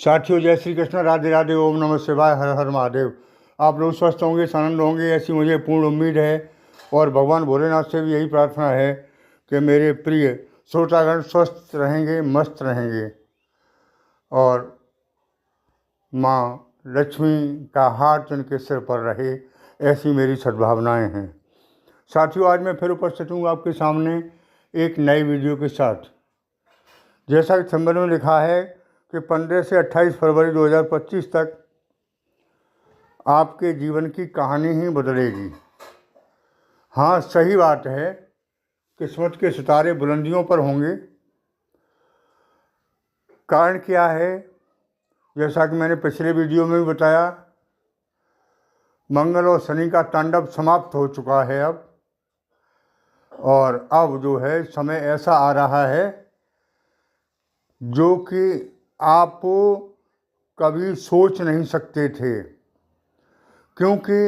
साथियों, जय श्री कृष्ण, राधे राधे, ओम नमः शिवाय, हर हर महादेव। आप लोग स्वस्थ होंगे, आनंद होंगे, ऐसी मुझे पूर्ण उम्मीद है। और भगवान भोलेनाथ से भी यही प्रार्थना है कि मेरे प्रिय श्रोतागण स्वस्थ रहेंगे, मस्त रहेंगे और माँ लक्ष्मी का हाथ उनके सिर पर रहे, ऐसी मेरी सद्भावनाएं हैं। साथियों, आज मैं फिर उपस्थित हूँ आपके सामने एक नई वीडियो के साथ। जैसा कि थंबनेल में लिखा है कि 15 से 28 फरवरी 2025 तक आपके जीवन की कहानी ही बदलेगी। हाँ, सही बात है, किस्मत के सितारे बुलंदियों पर होंगे। कारण क्या है? जैसा कि मैंने पिछले वीडियो में भी बताया, मंगल और शनि का तांडव समाप्त हो चुका है अब, और अब जो है समय ऐसा आ रहा है जो कि आप कभी सोच नहीं सकते थे, क्योंकि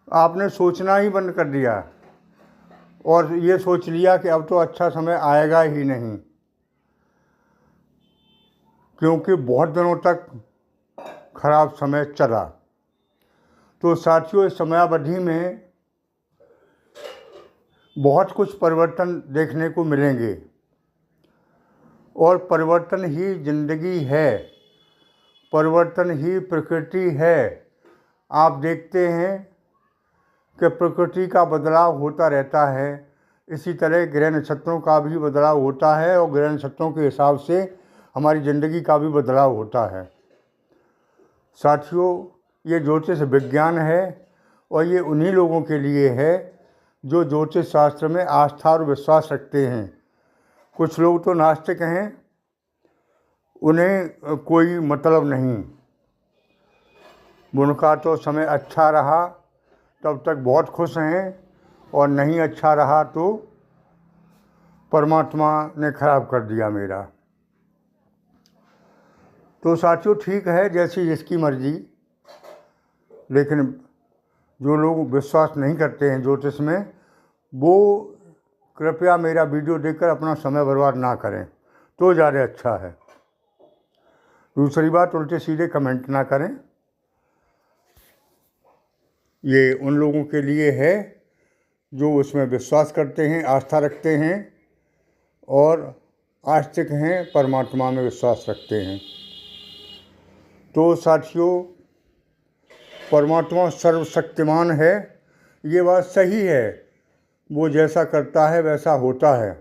आपने सोचना ही बंद कर दिया और ये सोच लिया कि अब तो अच्छा समय आएगा ही नहीं, क्योंकि बहुत दिनों तक खराब समय चला। तो साथियों, इस समयावधि में बहुत कुछ परिवर्तन देखने को मिलेंगे और परिवर्तन ही जिंदगी है, परिवर्तन ही प्रकृति है। आप देखते हैं कि प्रकृति का बदलाव होता रहता है, इसी तरह ग्रह नक्षत्रों का भी बदलाव होता है और ग्रह नक्षत्रों के हिसाब से हमारी ज़िंदगी का भी बदलाव होता है। साथियों, ये ज्योतिष विज्ञान है और ये उन्हीं लोगों के लिए है जो ज्योतिष शास्त्र में आस्था और विश्वास रखते हैं। कुछ लोग तो नास्तिक हैं, उन्हें कोई मतलब नहीं। उनका तो समय अच्छा रहा तब तक बहुत खुश हैं, और नहीं अच्छा रहा तो परमात्मा ने खराब कर दिया मेरा। तो साथियों, ठीक है, जैसी जिसकी मर्जी। लेकिन जो लोग विश्वास नहीं करते हैं ज्योतिष में, वो कृपया मेरा वीडियो देखकर अपना समय बर्बाद ना करें, तो ज़्यादा अच्छा है। दूसरी बात, उल्टे सीधे कमेंट ना करें। ये उन लोगों के लिए है जो उसमें विश्वास करते हैं, आस्था रखते हैं और आस्तिक हैं, परमात्मा में विश्वास रखते हैं। तो साथियों, परमात्मा सर्वशक्तिमान है, ये बात सही है। वो जैसा करता है वैसा होता है,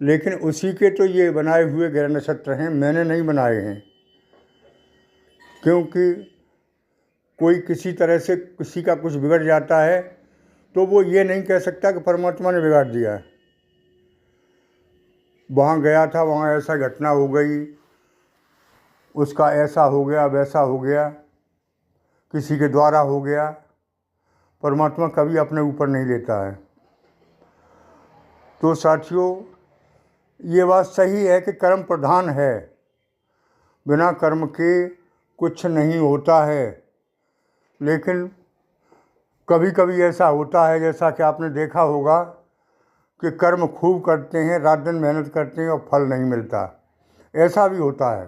लेकिन उसी के तो ये बनाए हुए ग्रह नक्षत्र हैं, मैंने नहीं बनाए हैं। क्योंकि कोई किसी तरह से किसी का कुछ बिगड़ जाता है तो वो ये नहीं कह सकता कि परमात्मा ने बिगाड़ दिया है। वहाँ गया था, वहाँ ऐसा घटना हो गई, उसका ऐसा हो गया, वैसा हो गया, किसी के द्वारा हो गया। परमात्मा कभी अपने ऊपर नहीं लेता है। तो साथियों, ये बात सही है कि कर्म प्रधान है, बिना कर्म के कुछ नहीं होता है। लेकिन कभी कभी ऐसा होता है, जैसा कि आपने देखा होगा, कि कर्म खूब करते हैं, रात दिन मेहनत करते हैं और फल नहीं मिलता, ऐसा भी होता है।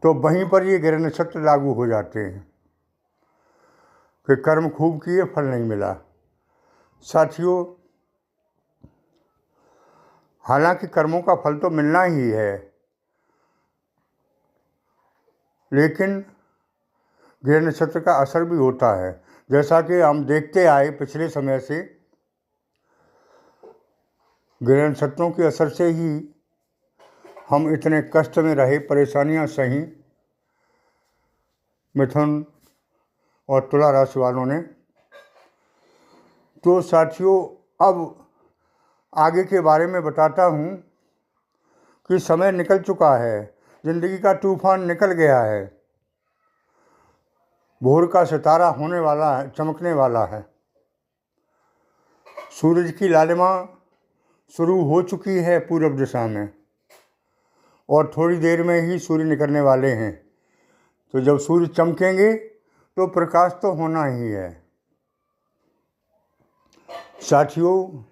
तो वहीं पर ये ग्रह नक्षत्र लागू हो जाते हैं कि कर्म खूब किए, फल नहीं मिला। साथियों, हालांकि कर्मों का फल तो मिलना ही है, लेकिन ग्रह नक्षत्र का असर भी होता है। जैसा कि हम देखते आए पिछले समय से, ग्रह नक्षत्रों के असर से ही हम इतने कष्ट में रहे, परेशानियां सही, मिथुन और तुला राशि वालों ने। तो साथियों, अब आगे के बारे में बताता हूँ कि समय निकल चुका है, जिंदगी का तूफान निकल गया है, भोर का सितारा होने वाला है, चमकने वाला है। सूरज की लालिमा शुरू हो चुकी है पूर्व दिशा में, और थोड़ी देर में ही सूर्य निकलने वाले हैं। तो जब सूर्य चमकेंगे तो प्रकाश तो होना ही है। साथियों,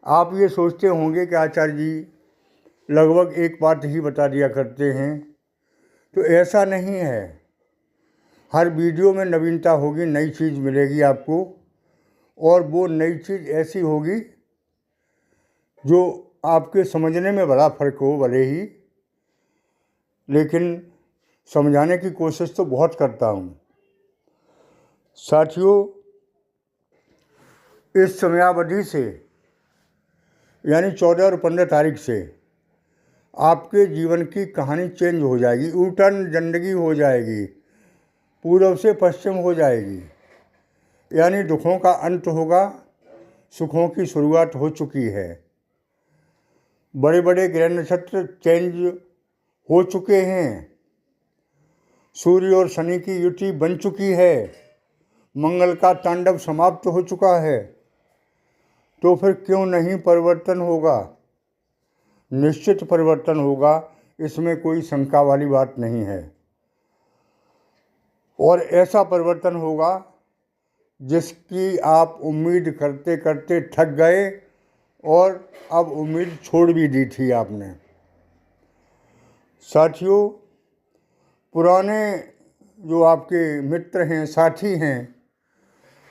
आप ये सोचते होंगे कि आचार्य जी, लगभग एक बात ही बता दिया करते हैं। तो ऐसा नहीं है, हर वीडियो में नवीनता होगी, नई चीज़ मिलेगी आपको, और वो नई चीज़ ऐसी होगी जो आपके समझने में बड़ा फ़र्क हो भले ही, लेकिन समझाने की कोशिश तो बहुत करता हूँ। साथियों, इस समयावधि से यानी 14 और 15 तारीख से आपके जीवन की कहानी चेंज हो जाएगी, यूटर्न ज़िंदगी हो जाएगी, पूर्व से पश्चिम हो जाएगी। यानी दुखों का अंत होगा, सुखों की शुरुआत हो चुकी है। बड़े बड़े ग्रह नक्षत्र चेंज हो चुके हैं, सूर्य और शनि की युति बन चुकी है, मंगल का तांडव समाप्त हो चुका है। तो फिर क्यों नहीं परिवर्तन होगा? निश्चित परिवर्तन होगा, इसमें कोई शंका वाली बात नहीं है। और ऐसा परिवर्तन होगा जिसकी आप उम्मीद करते करते थक गए और अब उम्मीद छोड़ भी दी थी आपने। साथियों, पुराने जो आपके मित्र हैं, साथी हैं,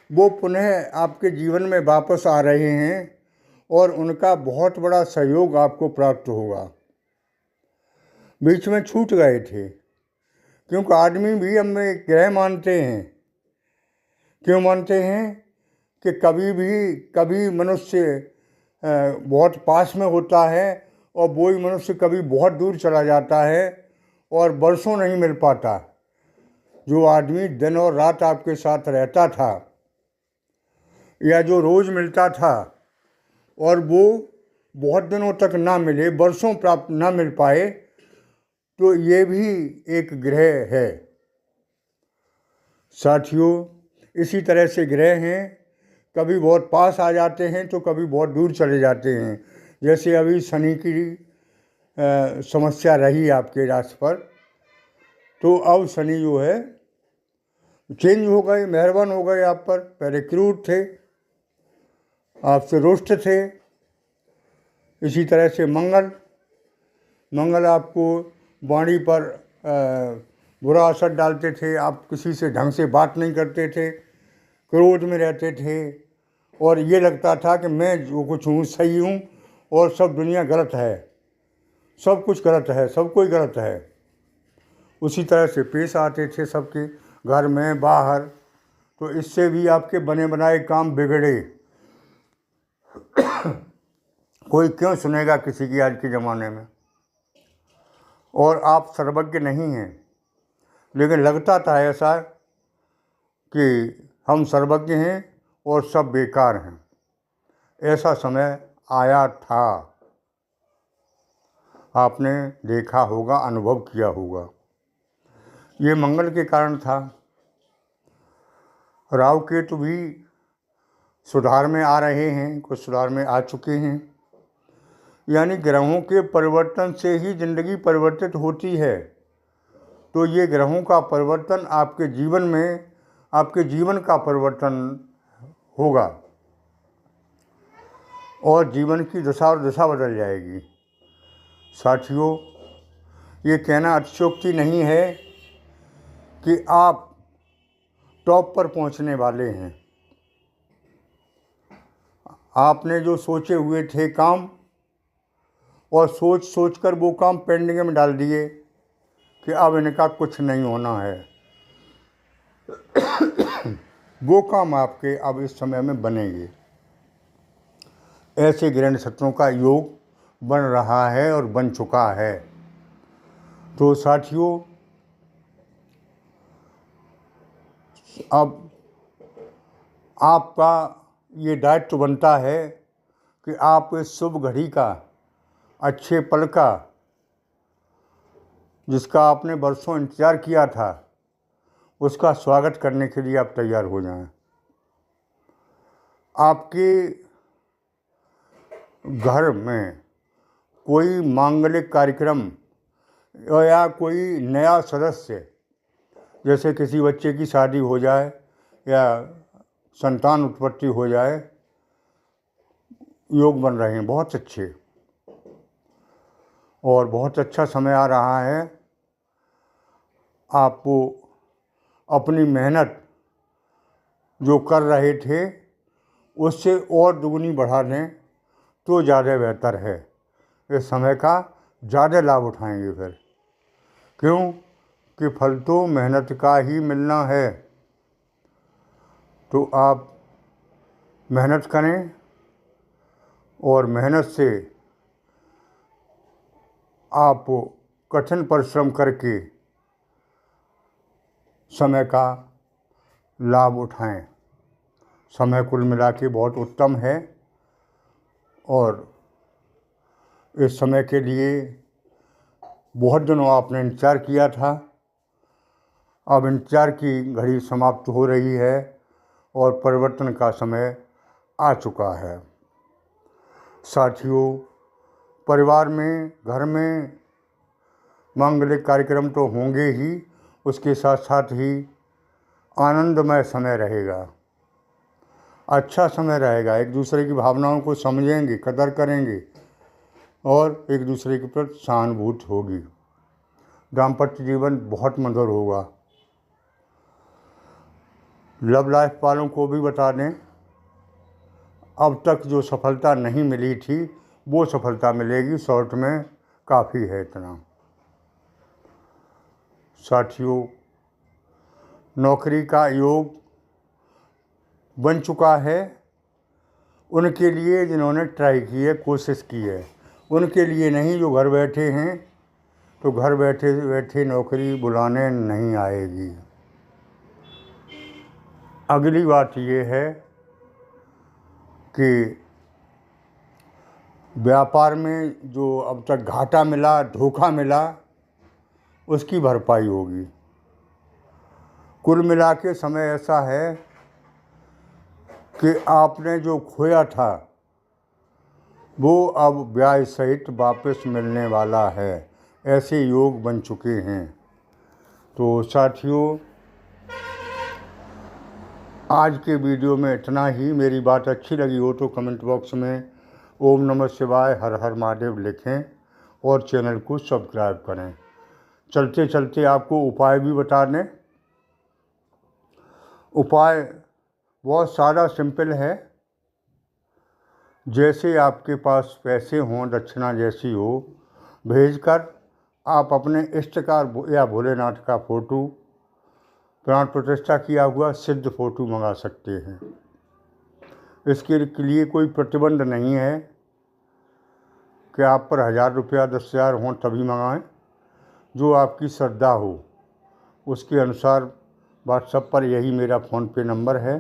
वो पुनः आपके जीवन में वापस आ रहे हैं और उनका बहुत बड़ा सहयोग आपको प्राप्त होगा। बीच में छूट गए थे, क्योंकि आदमी भी हमें ग्रह मानते हैं। क्यों मानते हैं? कि कभी मनुष्य बहुत पास में होता है और वही मनुष्य कभी बहुत दूर चला जाता है और बरसों नहीं मिल पाता। जो आदमी दिन और रात आपके साथ रहता था या जो रोज़ मिलता था और वो बहुत दिनों तक ना मिले, बरसों प्राप्त ना मिल पाए, तो ये भी एक ग्रह है। साथियों, इसी तरह से ग्रह हैं, कभी बहुत पास आ जाते हैं तो कभी बहुत दूर चले जाते हैं। जैसे अभी शनि की समस्या रही आपके राशि पर, तो अब शनि जो है चेंज हो गए, मेहरबान हो गए आप पर। पहले क्रूर थे, आपसे रुष्ट थे। इसी तरह से मंगल आपको वाणी पर बुरा असर डालते थे, आप किसी से ढंग से बात नहीं करते थे, क्रोध में रहते थे और ये लगता था कि मैं जो कुछ हूँ सही हूँ और सब दुनिया गलत है, सब कुछ गलत है, सब कोई गलत है। उसी तरह से पेश आते थे सबके घर में बाहर। तो इससे भी आपके बने बनाए काम बिगड़े। कोई क्यों सुनेगा किसी की आज के ज़माने में? और आप सर्वज्ञ नहीं हैं, लेकिन लगता था ऐसा कि हम सर्वज्ञ हैं और सब बेकार हैं। ऐसा समय आया था, आपने देखा होगा, अनुभव किया होगा। ये मंगल के कारण था। राहु केतु भी सुधार में आ रहे हैं, कुछ सुधार में आ चुके हैं। यानी ग्रहों के परिवर्तन से ही जिंदगी परिवर्तित होती है। तो ये ग्रहों का परिवर्तन आपके जीवन में, आपके जीवन का परिवर्तन होगा और जीवन की दशा और दिशा बदल जाएगी। साथियों, ये कहना अतिशयोक्ति नहीं है कि आप टॉप पर पहुंचने वाले हैं। आपने जो सोचे हुए थे काम और सोच कर वो काम पेंडिंग में डाल दिए कि अब इनका कुछ नहीं होना है, वो काम आपके अब इस समय में बनेंगे। ऐसे ग्रह नक्षत्रों का योग बन रहा है और बन चुका है। तो साथियों, अब आपका ये दायित्व बनता है कि आप इस शुभ घड़ी का, अच्छे पल का, जिसका आपने बरसों इंतज़ार किया था, उसका स्वागत करने के लिए आप तैयार हो जाएं। आपके घर में कोई मांगलिक कार्यक्रम या कोई नया सदस्य, जैसे किसी बच्चे की शादी हो जाए या संतान उत्पत्ति हो जाए, योग बन रहे हैं बहुत अच्छे। और बहुत अच्छा समय आ रहा है। आपको अपनी मेहनत जो कर रहे थे उससे और दुगनी बढ़ा लें तो ज़्यादा बेहतर है। इस समय का ज़्यादा लाभ उठाएंगे फिर, क्यों कि फल तो मेहनत का ही मिलना है। तो आप मेहनत करें और मेहनत से आप कठिन परिश्रम करके समय का लाभ उठाएं। समय कुल मिला के बहुत उत्तम है और इस समय के लिए बहुत दिनों आपने इंतज़ार किया था। अब इंतज़ार की घड़ी समाप्त हो रही है और परिवर्तन का समय आ चुका है। साथियों, परिवार में, घर में मांगलिक कार्यक्रम तो होंगे ही, उसके साथ साथ ही आनंदमय समय रहेगा, अच्छा समय रहेगा। एक दूसरे की भावनाओं को समझेंगे, कदर करेंगे और एक दूसरे के प्रति सहानुभूति होगी। दाम्पत्य जीवन बहुत मधुर होगा। लव लाइफ वालों को भी बता दें, अब तक जो सफलता नहीं मिली थी वो सफलता मिलेगी। शॉर्ट में काफ़ी है इतना। साथियों, नौकरी का योग बन चुका है उनके लिए जिन्होंने ट्राई की है, कोशिश की है। उनके लिए नहीं जो घर बैठे हैं, तो घर बैठे बैठे नौकरी बुलाने नहीं आएगी। अगली बात ये है कि व्यापार में जो अब तक घाटा मिला, धोखा मिला, उसकी भरपाई होगी। कुल मिला के समय ऐसा है कि आपने जो खोया था वो अब ब्याज सहित वापस मिलने वाला है। ऐसे योग बन चुके हैं। तो साथियों, आज के वीडियो में इतना ही। मेरी बात अच्छी लगी हो तो कमेंट बॉक्स में ओम नमः शिवाय, हर हर महादेव लिखें और चैनल को सब्सक्राइब करें। चलते चलते आपको उपाय भी बता दें। उपाय बहुत सादा सिंपल है। जैसे आपके पास पैसे हों, दक्षिणा जैसी हो, भेजकर आप अपने इष्टकार या भोलेनाथ का फ़ोटो, प्राण प्रतिष्ठा किया हुआ सिद्ध फ़ोटो मंगा सकते हैं। इसके लिए कोई प्रतिबंध नहीं है कि आप पर 1000 रुपया, 10,000 हों तभी मंगाएं। जो आपकी श्रद्धा हो उसके अनुसार व्हाट्सएप पर यही मेरा फ़ोनपे नंबर है,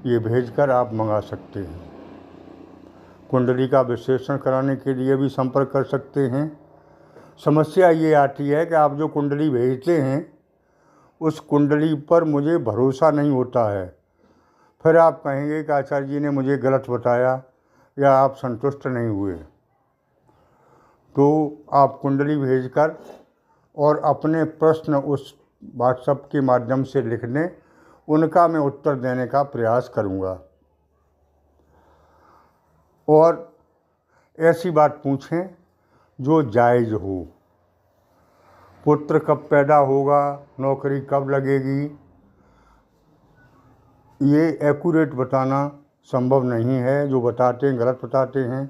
ये भेजकर आप मंगा सकते हैं। कुंडली का विश्लेषण कराने के लिए भी संपर्क कर सकते हैं। समस्या ये आती है कि आप जो कुंडली भेजते हैं उस कुंडली पर मुझे भरोसा नहीं होता है। फिर आप कहेंगे कि आचार्य जी ने मुझे गलत बताया या आप संतुष्ट नहीं हुए। तो आप कुंडली भेजकर और अपने प्रश्न उस व्हाट्सएप के माध्यम से लिख दें, उनका मैं उत्तर देने का प्रयास करूँगा। और ऐसी बात पूछें जो जायज़ हो। पुत्र कब पैदा होगा, नौकरी कब लगेगी, ये एक्यूरेट बताना संभव नहीं है। जो बताते हैं गलत बताते हैं।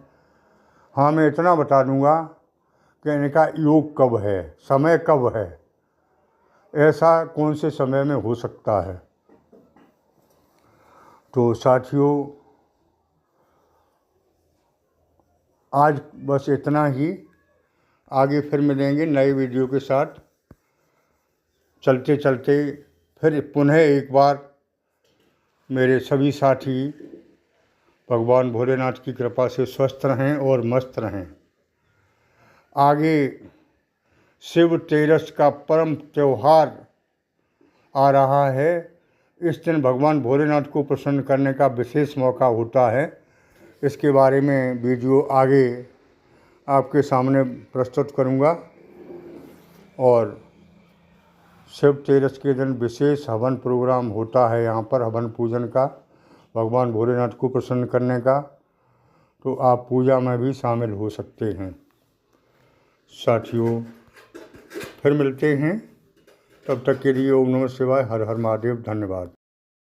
हाँ, मैं इतना बता दूंगा कि इनका योग कब है, समय कब है, ऐसा कौन से समय में हो सकता है। तो साथियों, आज बस इतना ही। आगे फिर मिलेंगे नए वीडियो के साथ। चलते चलते फिर पुनः एक बार मेरे सभी साथी भगवान भोलेनाथ की कृपा से स्वस्थ रहें और मस्त रहें। आगे शिव तेरस का परम त्यौहार आ रहा है। इस दिन भगवान भोलेनाथ को प्रसन्न करने का विशेष मौका होता है। इसके बारे में वीडियो आगे आपके सामने प्रस्तुत करूंगा। और शिव तेरस के दिन विशेष हवन प्रोग्राम होता है यहाँ पर, हवन पूजन का, भगवान भोलेनाथ को प्रसन्न करने का। तो आप पूजा में भी शामिल हो सकते हैं। साथियों फिर मिलते हैं, तब तक के लिए ओम नमः शिवाय, हर हर महादेव, धन्यवाद।